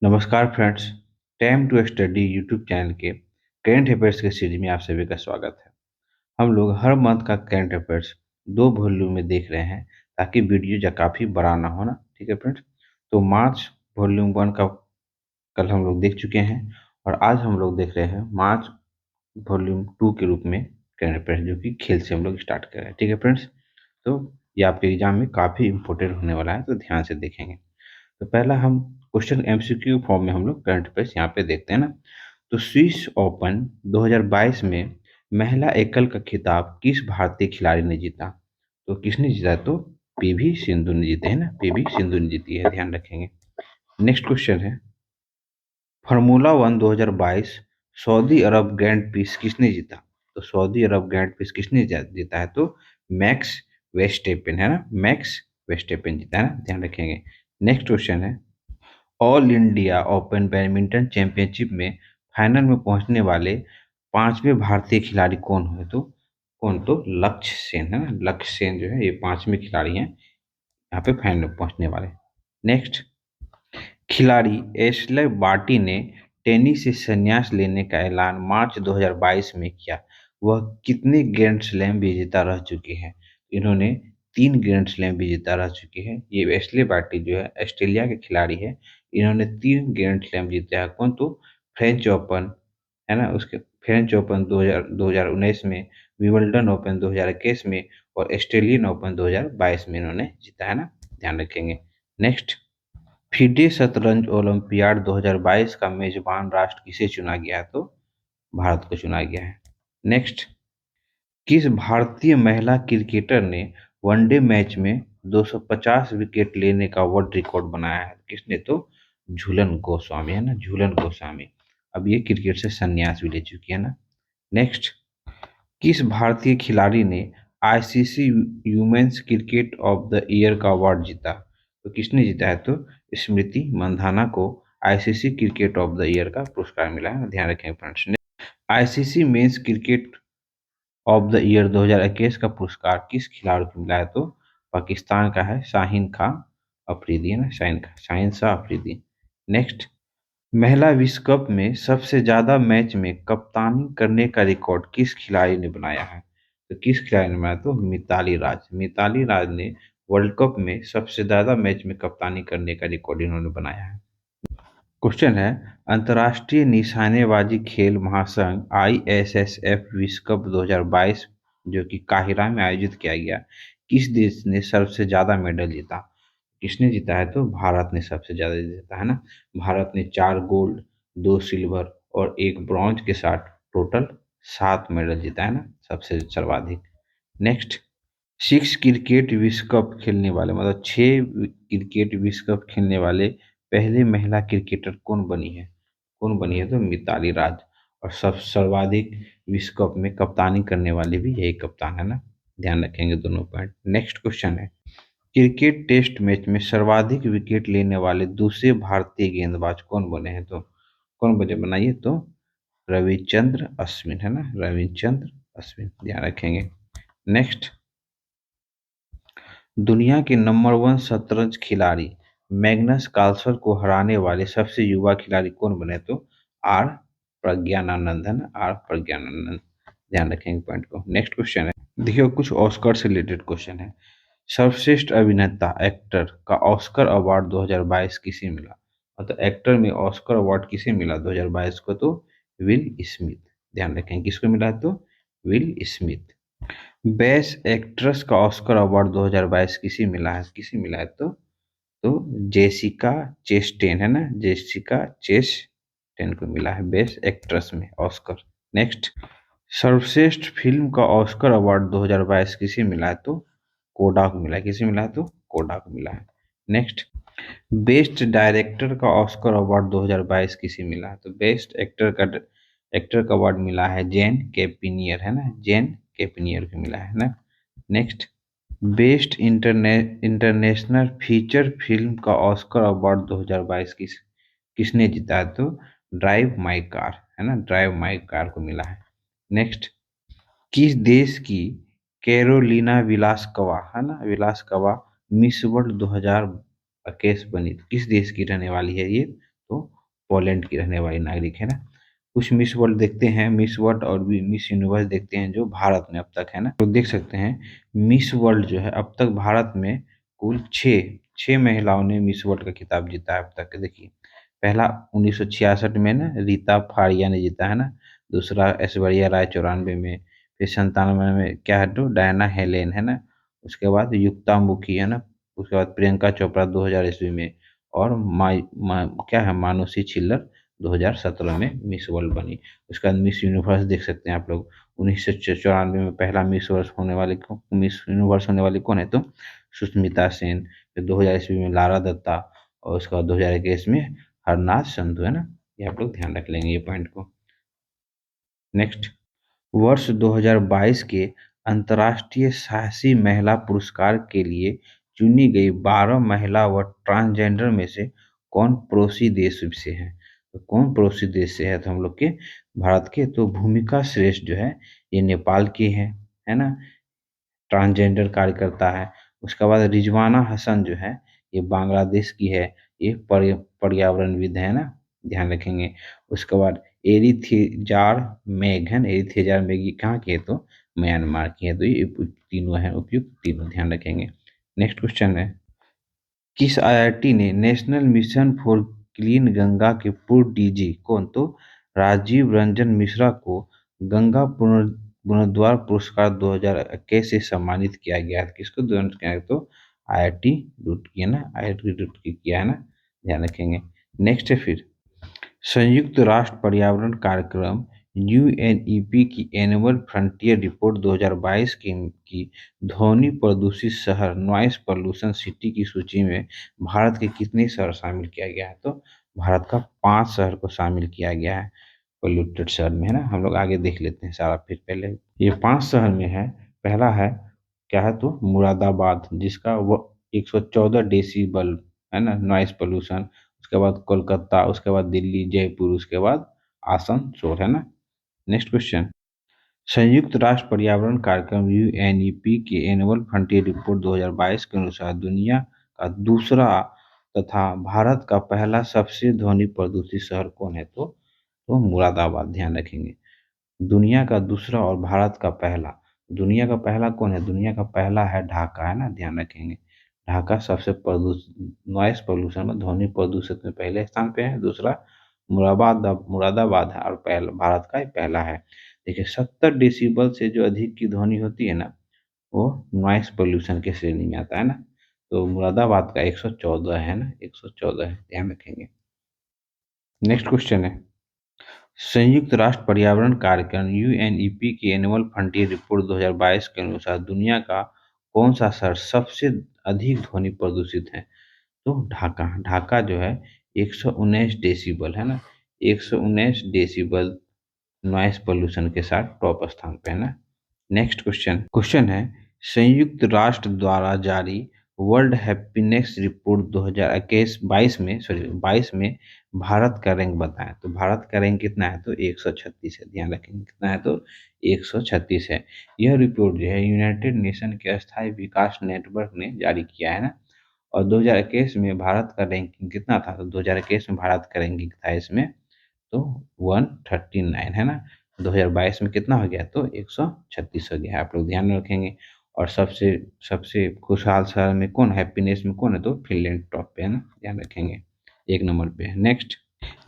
नमस्कार friends. Time to study YouTube channel के current affairs के सीरीज में आप सभी का स्वागत है। हम लोग हर मंथ का करेंट अफेयर्स दो वॉल्यूम में देख रहे हैं ताकि वीडियो जो काफ़ी बड़ा ना हो ना। ठीक है फ्रेंड्स। तो मार्च वॉल्यूम 1 का कल हम लोग देख चुके हैं और आज हम लोग देख रहे हैं मार्च वॉल्यूम 2 के रूप में करेंट अफेयर्स, जो कि खेल से हम लोग स्टार्ट कर रहे हैं। ठीक है फ्रेंड्स। तो ये आपके एग्जाम में काफ़ी इंपॉर्टेंट होने वाला है, तो ध्यान से देखेंगे। तो पहला हम क्वेश्चन एमसीक्यू फॉर्म में हम लोग करंट अफेयर्स यहाँ पे देखते हैं ना। तो स्विस ओपन 2022 में महिला एकल का खिताब किस भारतीय खिलाड़ी ने जीता? तो किसने जीता? तो पीवी सिंधु ने जीते हैं ना, पीवी सिंधु ने जीती है, ध्यान रखेंगे। नेक्स्ट क्वेश्चन है, फार्मूला वन 2022 सऊदी अरब ग्रैंड प्रिक्स किसने जीता? तो सऊदी अरब ग्रैंड प्रिक्स किसने जीता है? तो मैक्स वेस्टेपेन है ना, मैक्स वेस्टेपेन जीता है ना, ध्यान रखेंगे। नेक्स्ट क्वेश्चन है, all India open badminton championship में फाइनल में पहुंचने वाले पांचवें भारतीय खिलाड़ी कौन हुए? तो कौन? तो लक्ष्य सेन है ना, लक्ष्य सेन जो है ये पांचवें खिलाड़ी हैं यहाँ पे फाइनल में पहुंचने वाले। नेक्स्ट, खिलाड़ी एशले बार्टी ने टेनिस से संन्यास लेने का ऐलान मार्च 2022 में किया। वह कितने ग्रैंड स्लैम विजेता रह चुके हैं? इन्होंने 3 ग्रैंड स्लैम विजेता रह चुके हैं। ये एशले बार्टी जो है ऑस्ट्रेलिया के खिलाड़ी है। इन्होंने 3 ग्रैंड स्लैम जीता है। कौन? तो फ्रेंच ओपन है ना, उसके फ्रेंच ओपन 2019 में, विंबलडन ओपन 2021 में और ऑस्ट्रेलियन ओपन 2022 में इन्होंने जीता है ना, ध्यान रखेंगे। नेक्स्ट, फीडे शतरंज ओलंपियाड 2022 का मेजबान राष्ट्र किसे चुना गया है? तो भारत को चुना गया है। नेक्स्ट, किस भारतीय महिला क्रिकेटर ने वनडे मैच में 250 विकेट लेने का वर्ल्ड रिकॉर्ड बनाया है? किसने? तो झूलन गोस्वामी है ना, झूलन गोस्वामी। अब ये क्रिकेट से संन्यास भी ले चुकी है ना। नेक्स्ट, किस भारतीय खिलाड़ी ने ICC women's cricket of the year का अवार्ड जीता? तो किसने जीता है? तो स्मृति मंधाना को ICC cricket of the year का पुरस्कार मिला है, ध्यान रखें friends. ICC men's cricket of the year 2021 का पुरस्कार किस खिलाड़ी को मिला है? तो पाकिस्तान का है शाहीन खां अफरीदी है ना, शाहीन शाह अफरीदी। नेक्स्ट, महिला विश्व कप में सबसे ज्यादा मैच में कप्तानी करने का रिकॉर्ड किस खिलाड़ी ने बनाया है? तो किस खिलाड़ी ने बनाया? तो मिताली राज ने वर्ल्ड कप में सबसे ज्यादा मैच में कप्तानी करने का रिकॉर्ड इन्होंने बनाया है। क्वेश्चन है, अंतर्राष्ट्रीय निशानेबाजी खेल महासंघ आईएसएसएफ विश्व कप 2022 जो कि काहिरा में आयोजित किया गया, किस देश ने सबसे ज्यादा मेडल जीता? किसने जीता है? तो भारत ने सबसे ज्यादा जीता है ना। भारत ने 4 गोल्ड, 2 सिल्वर और 1 ब्रॉन्ज के साथ टोटल 7 मेडल जीता है ना, सबसे सर्वाधिक। नेक्स्ट, 6 क्रिकेट विश्व कप खेलने वाले, मतलब 6 क्रिकेट विश्व कप खेलने वाले पहले महिला क्रिकेटर कौन बनी है? कौन बनी है? तो मिताली राज। और सब सर्वाधिक विश्व कप में कप्तानी करने वाले भी यही कप्तान है ना, ध्यान रखेंगे दोनों पॉइंट। नेक्स्ट क्वेश्चन है, क्रिकेट टेस्ट मैच में सर्वाधिक विकेट लेने वाले दूसरे भारतीय गेंदबाज कौन बने हैं? तो कौन बने, बनाइए? तो रविचंद्र अश्विन है ना, रविचंद्र अश्विन, ध्यान रखेंगे। नेक्स्ट, दुनिया के नंबर 1 शतरंज खिलाड़ी मैग्नस कार्लसन को हराने वाले सबसे युवा खिलाड़ी कौन बने? तो आर प्रज्ञानानंद है ना, आर प्रज्ञानानंद, ध्यान रखेंगे पॉइंट को। नेक्स्ट क्वेश्चन है, देखिए कुछ ऑस्कर से रिलेटेड क्वेश्चन है। सर्वश्रेष्ठ अभिनेता एक्टर का ऑस्कर अवार्ड 2022 किसे मिला? मतलब एक्टर में ऑस्कर अवार्ड किसे मिला 2022 को? तो विल स्मिथ, ध्यान रखें किसको मिला है? तो विल स्मिथ। बेस्ट एक्ट्रेस का ऑस्कर अवार्ड 2022 किसे मिला है? किसे मिला है? तो जेसिका चेस्टेन है ना, जेसिका चेस्टेन को मिला है बेस्ट एक्ट्रेस में ऑस्कर। नेक्स्ट, सर्वश्रेष्ठ फिल्म का ऑस्कर अवार्ड 2022 किसे मिला है? तो कोडा को मिला है। किसे मिला है? तो कोडा को मिला है। नेक्स्ट, बेस्ट डायरेक्टर का ऑस्कर अवार्ड 2022 किसे मिला है? तो बेस्ट एक्टर का अवार्ड मिला है जेन कैपिनियर है ना, जेन कैपिनियर को मिला है ना। Next, best international feature film का ऑस्कर अवार्ड 2022 किसने जीता है? तो ड्राइव माई कार है ना, ड्राइव माई कार को मिला है। नेक्स्ट, किस देश की कैरोलिना विलासकवा है ना, विलासकवा मिस वर्ल्ड 2021 बनी? तो किस देश की रहने वाली है ये? तो पोलैंड की रहने वाली नागरिक है ना। कुछ मिस वर्ल्ड देखते हैं, मिस वर्ल्ड और भी मिस यूनिवर्स देखते हैं जो भारत में अब तक है ना, तो देख सकते हैं मिस वर्ल्ड जो है अब तक भारत में कुल छः छः महिलाओं ने मिस वर्ल्ड का खिताब जीता है अब तक। देखिए, पहला 1966 में ना रीता फाड़िया ने जीता है ना, दूसरा ऐश्वर्या राय 94 में, फिर 97 में क्या है तो डायना हेलेन है ना, उसके बाद युक्ता मुखी है ना, उसके बाद प्रियंका चोपड़ा 2000 ईस्वी में, और क्या है मानुषी छिल्लर 2017 में मिस वर्ल्ड बनी। उसके बाद मिस यूनिवर्स देख सकते हैं आप लोग, 1994 में पहला मिस यूनिवर्स होने वाली कौन है तो सुष्मिता सेन, फिर 2000 ईस्वी में लारा दत्ता, और उसके बाद 2021 में हरनाथ संधू है ना। ये आप लोग ध्यान रख लेंगे ये पॉइंट को। नेक्स्ट, वर्ष 2022 के अंतर्राष्ट्रीय साहसी महिला पुरस्कार के लिए चुनी गई 12 महिला व ट्रांसजेंडर में से कौन पड़ोसी देश से है? तो कौन पड़ोसी देश से है तो हम लोग के भारत के, तो भूमिका श्रेष्ठ जो है ये नेपाल की है ना, ट्रांसजेंडर कार्यकर्ता है। उसके बाद रिजवाना हसन जो है ये बांग्लादेश की है, ये पर्यावरणविद है ना, ध्यान रखेंगे। उसके बाद एरिथ्रिजार मेघ है ना, एरिथ्रिजार मेघ ये कहाँ की है तो म्यांमार की है। तो ये तीनों है, उपयुक्त तीनों ध्यान रखेंगे। नेक्स्ट क्वेश्चन है, किस आईआईटी ने national mission for clean Ganga के पूर्व डीजी कौन तो राजीव रंजन मिश्रा को गंगा पुनरुद्धार पुरस्कार 2021 से सम्मानित किया गया है? किसको दोनों किया है तो आईआईटी रुड़की है ना, आईआईटी रुड़की किया है ना, ध्यान रखेंगे। नेक्स्ट है फिर, संयुक्त राष्ट्र पर्यावरण कार्यक्रम यूएनईपी की एनुअल फ्रंटियर रिपोर्ट 2022 की ध्वनि प्रदूषित शहर नॉइस पोल्यूशन सिटी की सूची में भारत के कितने शहर शामिल किया गया है तो भारत का 5 शहर को शामिल किया गया है पोल्यूटेड शहर में है ना। हम लोग आगे देख लेते हैं सारा, फिर पहले ये 5 शहर में है। पहला है क्या है तो मुरादाबाद, जिसका वो 114 डेसिबल है ना नॉइस पोल्यूशन। उसके बाद कोलकाता, उसके बाद दिल्ली, जयपुर, उसके बाद आसनसोल है ना। नेक्स्ट क्वेश्चन, संयुक्त राष्ट्र पर्यावरण कार्यक्रम यूएनईपी के एनुअल फ्रंटियर रिपोर्ट 2022 के अनुसार दुनिया का दूसरा तथा भारत का पहला सबसे ध्वनि प्रदूषित शहर कौन है तो मुरादाबाद, ध्यान रखेंगे। दुनिया का दूसरा और भारत का पहला, दुनिया का पहला कौन है, दुनिया का पहला है ढाका है ना, ध्यान रखेंगे। ढाका सबसे प्रदूषित नॉइस पोल्यूशन में ध्वनि प्रदूषित में पहले स्थान पे है, दूसरा मुरादाबाद है, और पहला भारत का ही पहला है। देखिए 70 डेसिबल से जो अधिक की ध्वनि होती है ना वो नॉइस पोल्यूशन के श्रेणी में आता है ना, तो मुरादाबाद का 114 है ना, 114 है, ध्यान रखेंगे। नेक्स्ट क्वेश्चन है, संयुक्त राष्ट्र पर्यावरण कार्यक्रम यूएनईपी की एनुअल फ्रंटियर रिपोर्ट 2022 के अनुसार दुनिया का कौन सा शहर सबसे अधिक ध्वनि प्रदूषित है तो ढाका। ढाका जो है 119 डेसिबल है ना, 119 डेसिबल नॉइस पोल्यूशन के साथ टॉप स्थान पे है ना। नेक्स्ट क्वेश्चन है, संयुक्त राष्ट्र द्वारा जारी वर्ल्ड हैप्पीनेस रिपोर्ट 2021 22 में भारत का रैंक बताएं। तो भारत का रैंक कितना है तो 136 है, ध्यान रखेंगे कितना है तो 136 है। यह रिपोर्ट जो है यूनाइटेड नेशन के अस्थायी विकास नेटवर्क ने जारी किया है ना। और 2021 में भारत का रैंकिंग कितना था तो 2021 में भारत का रैंकिंग था इसमें तो 139 है ना। 2022 में कितना हो गया तो 136 हो गया है, आप लोग ध्यान में रखेंगे। और सबसे सबसे खुशहाल शहर में कौन, हैप्पीनेस में कौन है तो फिनलैंड टॉप पे है ना, ध्यान रखेंगे 1 नंबर पे है। नेक्स्ट,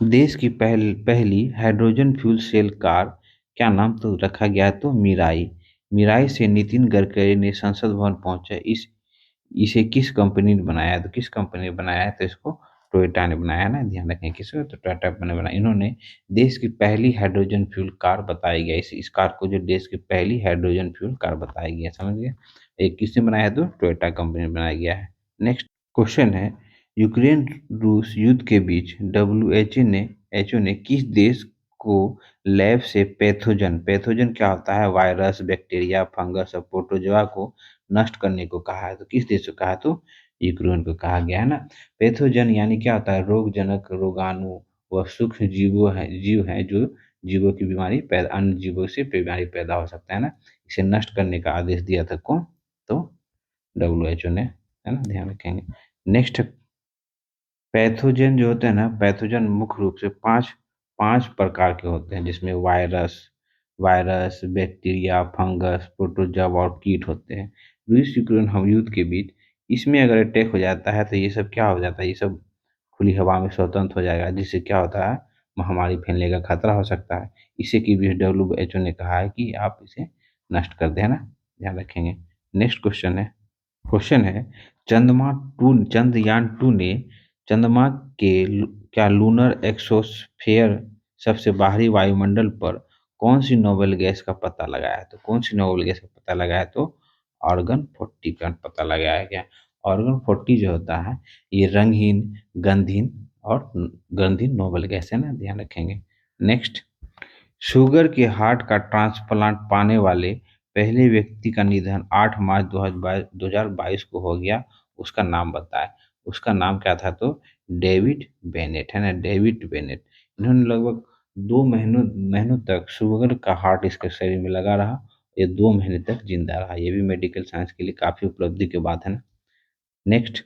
देश की पहली हाइड्रोजन फ्यूल सेल कार क्या नाम तो रखा गया तो मिराई। मिराई से नितिन गडकरी ने संसद भवन पहुंचे, इसे किस कंपनी ने बनाया है तो किस कंपनी ने बनाया है तो इसको टोयोटा ने बनाया है ना, ध्यान रखें किसको तो टोयोटा ने बनाया। इन्होंने देश की पहली हाइड्रोजन फ्यूल कार बताई गई, इस कार को जो देश की पहली हाइड्रोजन फ्यूल कार बताई गई है, समझ गए। एक किसने बनाया है तो टोयोटा कंपनी ने बनाया गया है। नेक्स्ट क्वेश्चन है, यूक्रेन रूस युद्ध के बीच डब्ल्यूएचओ ने किस देश को लैब से पैथोजन पैथोजन क्या होता है वायरस, बैक्टीरिया, फंगस और प्रोटोजोआ को नष्ट करने को कहा है तो किस देश को कहा है तो यूक्रेन को कहा गया है ना। पैथोजन यानी क्या होता है, रोगजनक, रोगाणु व सूक्ष्म जीव हैं जो जीवों की बीमारी पैदा, अन्य जीवों से बीमारी पैदा हो सकता है ना, इसे नष्ट करने का आदेश दिया था कौन तो डब्ल्यूएचओ ने, है ना, ध्यान रखेंगे। नेक्स्ट पैथोजन जो होते हैं ना, पैथोजन मुख्य रूप से पांच पांच प्रकार के होते हैं, जिसमें virus virus bacteria fungus protozoa और कीट होते हैं। रूस यूक्रेन हम युद्ध के बीच इसमें अगर अटैक हो जाता है तो ये सब क्या हो जाता है, ये सब खुली हवा में स्वतंत्र हो जाएगा, जिससे क्या होता है, महामारी फैलने का खतरा हो सकता है। इसे की भी WHO ने कहा है कि आप इसे नष्ट कर दें, है ना, ध्यान रखेंगे। नेक्स्ट क्वेश्चन है चंद्रयान 2 ने चंद्रमा के क्या लूनर एक्सोस्फेयर सबसे बाहरी वायुमंडल पर कौन सी नोबेल गैस का पता लगाया है? तो कौन सी नोबेल गैस का पता लगाया? तो आर्गन 40 का पता लगाया गया। आर्गन 40 जो होता है, ये रंगहीन गंधहीन और गंधहीन नोबेल गैस है ना, ध्यान रखेंगे। नेक्स्ट, शुगर के हार्ट का ट्रांसप्लांट पाने वाले पहले व्यक्ति का निधन 8 मार्च 2022 को हो गया। उसका नाम बताएं। उसका नाम क्या था? तो डेविड बेनेट, है ना, डेविड बेनेट। इन्होंने लगभग 2 महीनों महीनों तक शुगर का हार्ट इसके शरीर में लगा रहा। ये 2 महीने तक जिंदा रहा। ये भी मेडिकल साइंस के लिए काफी उपलब्धि की बात है ना। नेक्स्ट,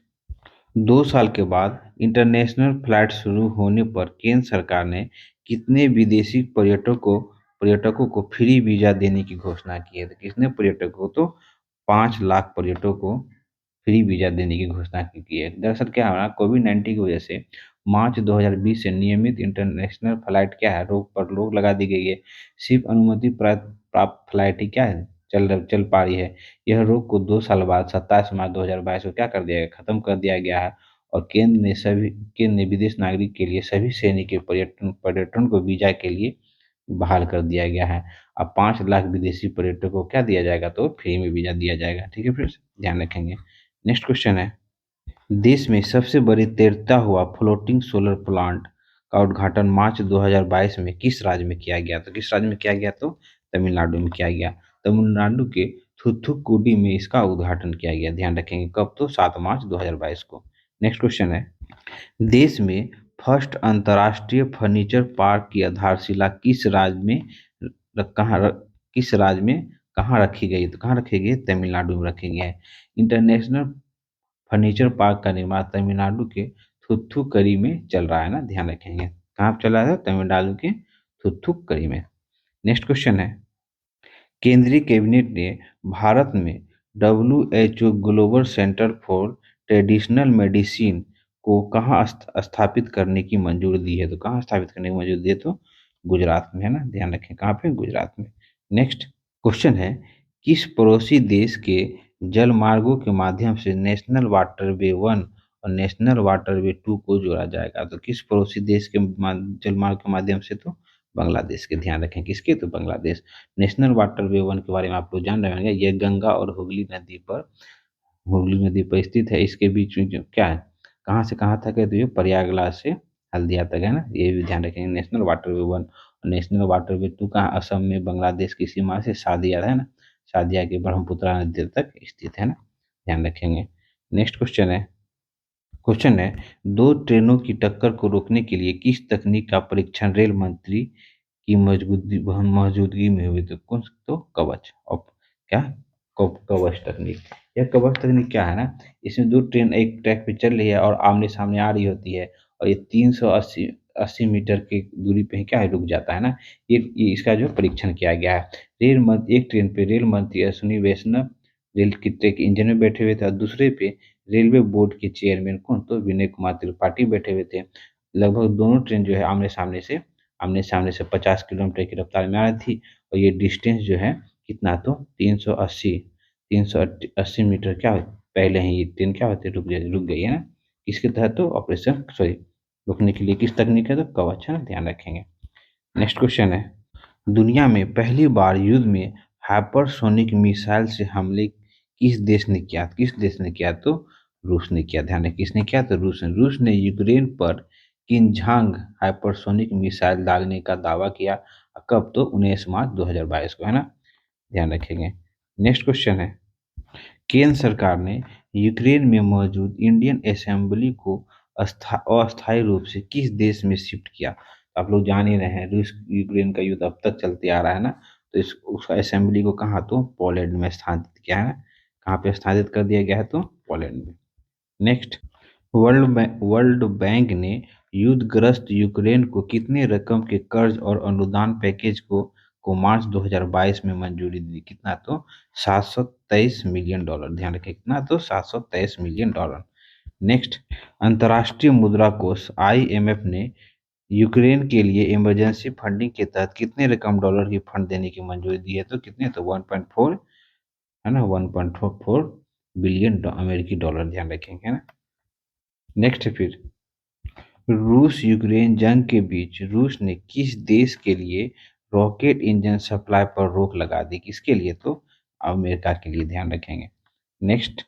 2 साल के बाद इंटरनेशनल फ्लाइट शुरू होने पर केंद्र सरकार ने कितने विदेशी पर्यटकों को फ्री वीजा देने की घोषणा की है? तो कितने पर्यटकों को? तो 5 लाख पर्यटकों को फ्री वीजा देने की घोषणा की है। दरअसल क्या है ना, कोविड-19 की वजह से मार्च 2020 से नियमित इंटरनेशनल फ्लाइट क्या है, रोक लगा दी गई है। सिर्फ अनुमति प्राप्त फ्लाइट ही क्या है, चल पा रही है। यह रोक को 2 साल बाद 27 मार्च 2022 को क्या कर दिया गया, खत्म कर दिया गया है। और केंद्र ने विदेश नागरिक के लिए सभी श्रेणी के पर्यटन को वीजा के लिए बहाल कर दिया गया है। अब 5 लाख विदेशी पर्यटकों को क्या दिया जाएगा? तो फ्री में वीजा दिया जाएगा। ठीक है फ्रेंड्स, ध्यान रखेंगे। नेक्स्ट क्वेश्चन है, देश में सबसे बड़ी तैरता हुआ फ्लोटिंग सोलर प्लांट का उद्घाटन मार्च 2022 में किस राज्य में किया गया? तो किस राज्य में किया गया? तो तमिलनाडु में किया गया। तमिलनाडु के थूथुक्कुडी में इसका उद्घाटन किया गया। ध्यान रखेंगे कब? तो 7 मार्च 2022 को। नेक्स्ट क्वेश्चन है, देश में फर्स्ट अंतर्राष्ट्रीय फर्नीचर पार्क की आधारशिला किस राज्य में कहाँ रखी गई? तो कहाँ रखी गई? तमिलनाडु में रखी गई है। इंटरनेशनल फर्नीचर पार्क का निर्माण तमिलनाडु के थूथुक्कुडी में चल रहा है ना, ध्यान रखेंगे। कहाँ चल रहा है? तमिलनाडु के थूथुक्कुडी में। नेक्स्ट क्वेश्चन है, केंद्रीय कैबिनेट ने भारत में WHO global centre for traditional medicine को कहाँ स्थापित करने की मंजूरी दी है? तो कहाँ स्थापित करने की मंजूरी दी है? तो गुजरात में, है ना, ध्यान रखें। कहाँ पे? गुजरात में। नेक्स्ट क्वेश्चन है, किस पड़ोसी देश के जल मार्गों के माध्यम से नेशनल वाटरवे 1 और नेशनल वाटरवे 2 को जोड़ा जाएगा? तो किस पड़ोसी देश के जल मार्ग के माध्यम से? तो बांग्लादेश के। ध्यान रखें किसके? तो बांग्लादेश। नेशनल वाटरवे 1 के बारे में आप लोग जान रहे होंगे, ये गंगा और हुगली नदी पर स्थित है। इसके बीच में जो क्या है, कहाँ से कहाँ तक है? तो ये प्रयागराज से हल्दिया तक है ना, ये भी ध्यान रखेंगे। नेशनल वाटरवे 1 और नेशनल वाटरवे 2 कहाँ? असम में बांग्लादेश की सीमा से सादिया, है ना, सादिया के ब्रह्मपुत्रा नदी तक स्थित है ना, ध्यान रखेंगे। नेक्स्ट क्वेश्चन है, दो ट्रेनों की टक्कर को रोकने के लिए किस तकनीक का परीक्षण रेल मंत्री की मौजूदगी में हुई? तो कौन? तो कवच और क्या, कवच तकनीक। यह कवच तकनीक क्या है ना, इसमें दो ट्रेन एक ट्रैक पे चल रही है और आमने सामने आ रही होती है, और ये 380 मीटर की दूरी पे ही क्या है, रुक जाता है ना। ये इसका जो परीक्षण किया गया है। एक ट्रेन पे रेल मंत्री अश्विनी वैष्णव रेल की ट्रैक इंजन में बैठे हुए थे, और दूसरे पे रेलवे बोर्ड के चेयरमैन कौन? तो विनय कुमार त्रिपाठी बैठे हुए थे। लगभग दोनों ट्रेन जो है आमने सामने से 50 किलोमीटर की रफ्तार में आ रही थी। और ये डिस्टेंस जो है कितना? तो 380 मीटर क्या पहले ही ये ट्रेन क्या होती है, रुक गई है ना। इसके तहत तो ऑपरेशन सॉरी रुकने के लिए किस तकनीक है? तो कवच, है ना, ध्यान रखेंगे। नेक्स्ट क्वेश्चन है, दुनिया में पहली बार युद्ध में हाइपरसोनिक मिसाइल से हमले किस देश ने किया? किस देश ने किया? तो रूस ने किया। ध्यान रखें किसने किया? तो रूस ने यूक्रेन पर किंझांग हाइपरसोनिक मिसाइल डालने का दावा किया। कब? तो 19 मार्च 2022 को, है ना, ध्यान रखेंगे। नेक्स्ट क्वेश्चन है, केंद्र सरकार ने यूक्रेन में मौजूद इंडियन असेंबली को अस्थायी रूप से किस देश में शिफ्ट किया? तो आप लोग जान ही रहे हैं, रूस यूक्रेन का युद्ध अब तक चलते आ रहा है ना, तो इस उसका असेंबली को कहाँ? तो पोलैंड में स्थानांतरित किया है ना। कहाँ पे स्थानांतरित कर दिया गया है? तो पोलैंड में। नेक्स्ट, वर्ल्ड बैंक ने युद्धग्रस्त यूक्रेन को कितने रकम के कर्ज और अनुदान पैकेज को मार्च 2022 में मंजूरी दी? कितना? तो 723 मिलियन डॉलर। ध्यान रखें, कितना? तो 723 मिलियन डॉलर। नेक्स्ट, अंतर्राष्ट्रीय मुद्रा कोष आईएमएफ ने यूक्रेन के लिए इमरजेंसी फंडिंग के तहत कितने रकम डॉलर की फंड देने की मंजूरी दी है? तो कितने? तो 1.4, है ना, 1.44 बिलियन अमेरिकी डॉलर। ध्यान रखेंगे, है ना। नेक्स्ट फिर, रूस यूक्रेन जंग के बीच रूस ने किस देश के लिए रॉकेट इंजन सप्लाई पर रोक लगा दी? किसके लिए? तो अमेरिका के लिए। ध्यान रखेंगे। नेक्स्ट,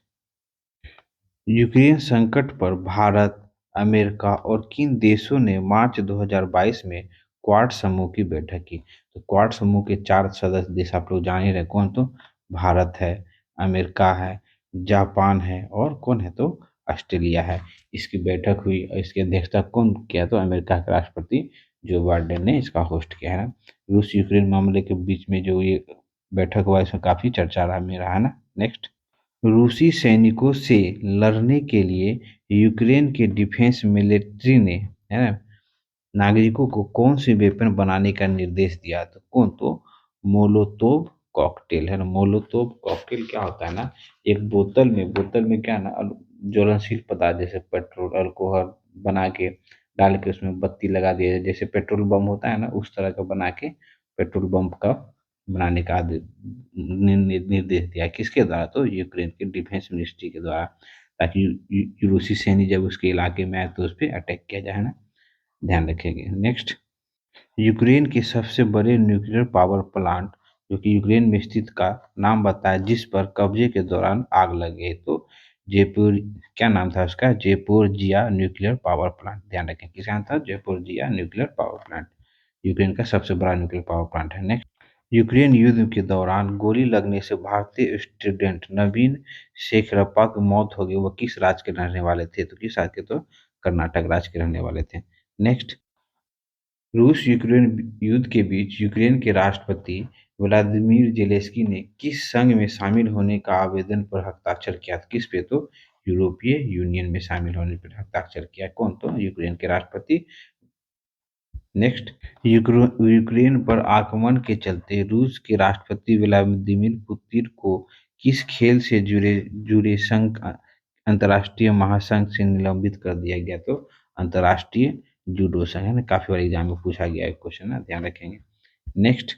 यूक्रेन संकट पर भारत, अमेरिका और किन देशों ने मार्च 2022 में क्वाड समूह की बैठक की? तो क्वाड समूह के 4 सदस्य देश आप लोग जान ही रहे, कौन? तो भारत है, अमेरिका है, जापान है और कौन है? तो ऑस्ट्रेलिया है। इसकी बैठक हुई और इसकी अध्यक्षता कौन किया? तो अमेरिका के राष्ट्रपति जो बाइडेन ने इसका होस्ट किया, है ना। रूस यूक्रेन मामले के बीच में जो ये बैठक हुआ, इसमें काफी चर्चा रहा मेरा, है ना। नेक्स्ट, रूसी सैनिकों से लड़ने के लिए यूक्रेन के डिफेंस मिलिट्री ने, है ना, नागरिकों को कौन सी वेपन बनाने का निर्देश दिया? तो कौन? तो मोलोतोव कॉकटेल, है ना। मोलोतोव कॉकटेल क्या होता है ना, एक बोतल में क्या है ना, ज्वलनशील पदार्थ जैसे पेट्रोल, अल्कोहल बना के डाल के उसमें बत्ती लगा दिया जाए, जैसे पेट्रोल बम होता है ना, उस तरह का बना के पेट्रोल बम का बनाने का निर्देश दिया। किसके द्वारा? तो यूक्रेन के डिफेंस मिनिस्ट्री के द्वारा, ताकि रूसी सैनिक जब उसके इलाके में आए तो उस पर अटैक किया जाए, है ना। ध्यान रखेंगे। नेक्स्ट, यूक्रेन के सबसे बड़े न्यूक्लियर पावर प्लांट जो कि यूक्रेन में स्थित का नाम बताया जिस पर कब्जे के दौरान आग लग गई? तो जयपुर, क्या नाम था उसका? जयपुरजिया न्यूक्लियर पावर प्लांट। ध्यान रखें, किसका नाम था? जयपुरजिया न्यूक्लियर पावर प्लांट। यूक्रेन का सबसे बड़ा न्यूक्लियर पावर प्लांट है। नेक्स्ट, यूक्रेन युद्ध के दौरान गोली लगने से भारतीय स्टूडेंट नवीन शेखरप्पा की मौत हो गई। वो किस राज्य के रहने वाले थे? तो किस राज्य के? तो कर्नाटक राज्य के रहने वाले थे। नेक्स्ट, रूस यूक्रेन युद्ध के बीच यूक्रेन के राष्ट्रपति व्लादिमीर जेलेंस्की ने किस संघ में शामिल होने का आवेदन पर हस्ताक्षर किया? किस पे? तो यूरोपीय यूनियन में शामिल होने पर हस्ताक्षर किया। कौन? तो यूक्रेन के राष्ट्रपति। नेक्स्ट, यूक्रेन पर आक्रमण के चलते रूस के राष्ट्रपति व्लादिमीर पुतिन को किस खेल से जुड़े जुड़े संघ अंतर्राष्ट्रीय महासंघ से निलंबित कर दिया गया? तो अंतर्राष्ट्रीय जूडो संघ, है ना। काफी बार एग्जाम में पूछा गया है क्वेश्चन, ना, ध्यान रखेंगे। नेक्स्ट,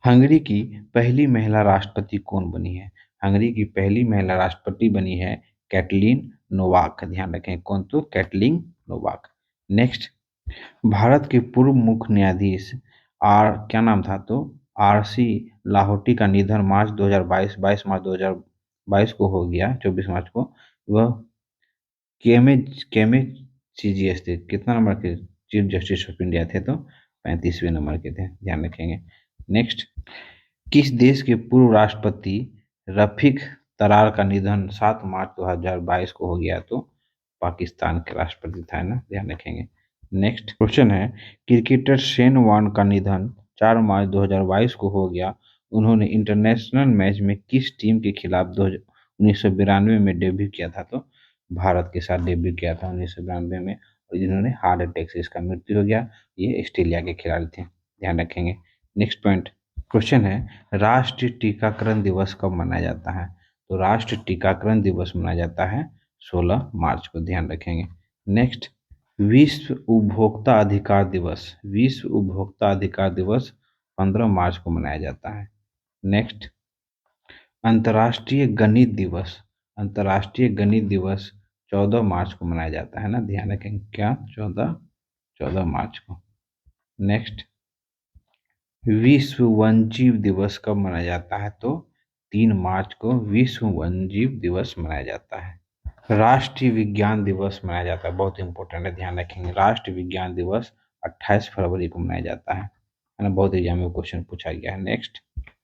हंगरी की पहली महिला राष्ट्रपति कौन बनी है? हंगरी की पहली महिला राष्ट्रपति बनी है कैटलीन नोवाक। ध्यान रखें, कौन? तो कैटलीन नोवाक। नेक्स्ट, भारत के पूर्व मुख्य न्यायाधीश क्या नाम था? तो आर सी लाहोटी का निधन मार्च 2022, 22 मार्च 2022 को हो गया, 24 मार्च को। वह केमे सीजीएस थे, कितना नंबर के? चीफ जस्टिस ऑफ इंडिया थे, तो 35वें नंबर के थे। ध्यान रखेंगे। नेक्स्ट, किस देश के पूर्व राष्ट्रपति रफीक तरार का निधन 7 मार्च 2022 को हो गया? तो पाकिस्तान के राष्ट्रपति था, ना। ध्यान रखेंगे। नेक्स्ट क्वेश्चन है, क्रिकेटर शेन वॉर्न का निधन 4 मार्च 2022 को हो गया। उन्होंने इंटरनेशनल मैच में किस टीम के खिलाफ 1992 में डेब्यू किया था? तो भारत के साथ डेब्यू किया था 1992 में, और जिन्होंने हार्ट अटैक से इसका मृत्यु हो गया, ये ऑस्ट्रेलिया के खिलाड़ी थे। ध्यान रखेंगे। नेक्स्ट पॉइंट, क्वेश्चन है, राष्ट्रीय टीकाकरण दिवस कब मनाया जाता है? तो राष्ट्रीय टीकाकरण दिवस मनाया जाता है 16 मार्च को। ध्यान रखेंगे। नेक्स्ट, विश्व उपभोक्ता अधिकार दिवस, विश्व उपभोक्ता अधिकार दिवस 15 मार्च को मनाया जाता है। नेक्स्ट, अंतर्राष्ट्रीय गणित दिवस, अंतर्राष्ट्रीय गणित दिवस 14 मार्च को मनाया जाता है, ना। ध्यान रखेंगे, क्या? 14 मार्च को। नेक्स्ट, विश्व वन्यजीव दिवस कब मनाया जाता है? तो 3 मार्च को विश्व वन्यजीव दिवस मनाया जाता है। राष्ट्रीय विज्ञान दिवस मनाया जाता है, बहुत इंपॉर्टेंट है, ध्यान रखेंगे। राष्ट्रीय विज्ञान दिवस 28 फरवरी को मनाया जाता है ना। बहुत एग्जाम में क्वेश्चन पूछा गया है। नेक्स्ट,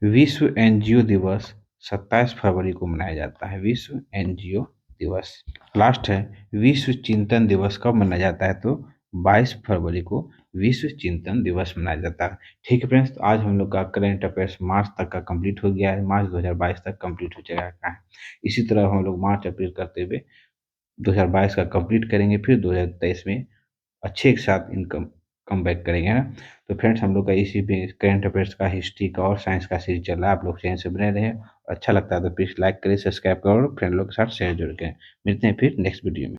विश्व एनजीओ दिवस 27 फरवरी को मनाया जाता है, विश्व एनजीओ दिवस। लास्ट है, विश्व चिंतन दिवस कब मनाया जाता है? तो 22 फरवरी को विश्व चिंतन दिवस मनाया जाता है। ठीक है फ्रेंड्स, तो आज हम लोग का करेंट अफेयर्स मार्च तक का कंप्लीट हो गया है, मार्च 2022 तक कंप्लीट हो जाएगा है। इसी तरह हम लोग मार्च अप्रैल करते हुए 2022 का कंप्लीट करेंगे, फिर 2023 में अच्छे के साथ इनकम कमबैक करेंगे, है ना? तो फ्रेंड्स, हम लोग का इसी पे करंट अफेयर्स का, हिस्ट्री का और साइंस का सीरीज चल रहा है। आप लोग चैनल से बने रहें। अच्छा लगता है तो प्लीज़ लाइक करें, सब्सक्राइब करें और फ्रेंड लोग के साथ शेयर ज़रूर करें। मिलते हैं फिर नेक्स्ट वीडियो में।